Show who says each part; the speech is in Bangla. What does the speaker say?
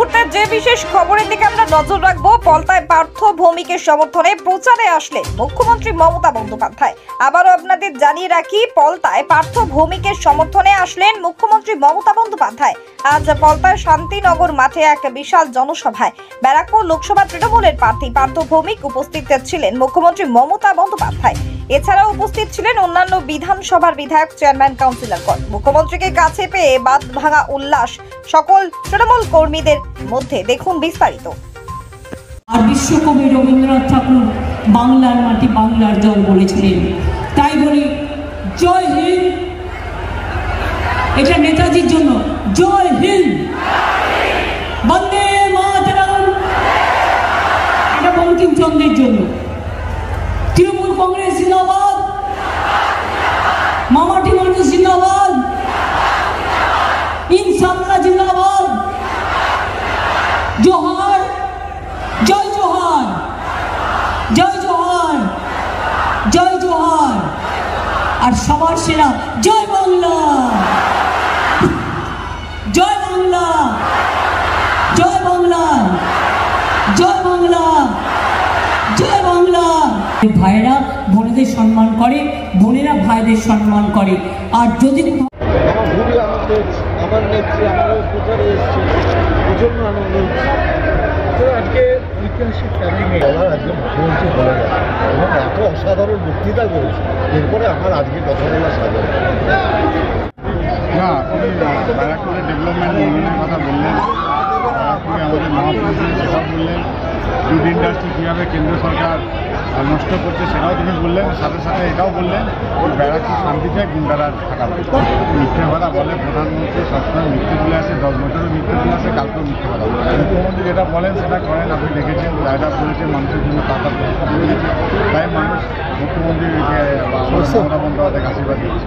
Speaker 1: মুহূর্তে যে বিশেষ খবরের দিকে আমরা নজর রাখবো, পলতায় পার্থ ভৌমিকের সমর্থনে প্রচারে আসলেন মুখ্যমন্ত্রী মমতা বন্দ্যোপাধ্যায়। আবারও আপনাদের জানিয়ে রাখি, পলতায় পার্থ ভৌমিকের সমর্থনে আসলেন মুখ্যমন্ত্রী মমতা বন্দ্যোপাধ্যায়। আজ পলতায় শান্তিনগর মাঠে এক বিশাল জনসভায় ব্যারাকপুর লোকসভা তৃণমূলের প্রার্থী পার্থ ভৌমিক উপস্থিত ছিলেন মুখ্যমন্ত্রী মমতা বন্দ্যোপাধ্যায়। এছাড়াও উপস্থিত ছিলেন অন্যান্য বিধানসভার বিধায়ক, চেয়ারম্যান, কাউন্সিলরগণ। মুখ্যমন্ত্রীকে কাছে পেয়ে বাদ ভাঙা উল্লাস সকল তৃণমূল কর্মীদের মধ্যে। দেখুন বিস্তারিত।
Speaker 2: আর বিশ্বকবি রবীন্দ্রনাথ ঠাকুর বাংলার মাটি বাংলার জল বলেছিলেন, তাই বলি জয় হিন্দ। এটা নেতাজির জন্য জয় হিন্দ, বন্দে মাতরম। এটা বঙ্কিমচন্দ্রের জন্য। তৃণমূল কংগ্রেস জিন্দাবাদ, মামাটি মানুষ জিন্দাবাদ, ইনশাআল্লাহ জিন্দাবাদ, জোহার, জয় জোহার, জয় জোহার, জয় জোহার। আর সবার সেরা জয় বাংলা, জয় বাংলা, জয় বাংলা, জয় বাংলা, জয় বাংলা। ভাইয়েরা বোনেদের সম্মান করে, বোনেরা ভাইদের সম্মান করে। আর যদি
Speaker 3: খুবই আনন্দ হচ্ছে, আমার নেত্রী আমারও প্রচারে এসছে, প্রচণ্ড আনন্দ হচ্ছে। তো আজকে ঐতিহাসিক টাইমিংয়ে আজকে মুখ্যমন্ত্রী বলে গেছে এবং এত অসাধারণ বক্তৃতা করেছে, এরপরে আমার আজকে কথা বলা সাধারণ
Speaker 4: না। আপনি ব্যারাকপুরের ডেভেলপমেন্ট উন্নয়নের কথা বললেন, ব্যারাকপুরে আমাদের মহাপুরুষের সেটা বললেন, দুধ ইন্ডাস্ট্রি কীভাবে কেন্দ্র সরকার নষ্ট করছে সেটাও তিনি বললেন। সাথে সাথে এটাও বললেন ব্যারাকপুর শান্তি চায়, গুন্ডারা থাকা মিথ্যে কথা বলে। প্রধানমন্ত্রী সবসময় মিথ্যে বলে আসে, 10 বছরও মিথ্যে বলে আসে, কালকেও মিথ্যে কথা বলে। মুখ্যমন্ত্রী যেটা বলেন সেটা করেন, আপনি দেখেছেন জায়গা বলেছে মানুষের জন্য টাকা দিয়েছে, তাই মানুষ মুখ্যমন্ত্রীকে মমতা বন্দ্যোপাধ্যায়কে আশীর্বাদ দিচ্ছে।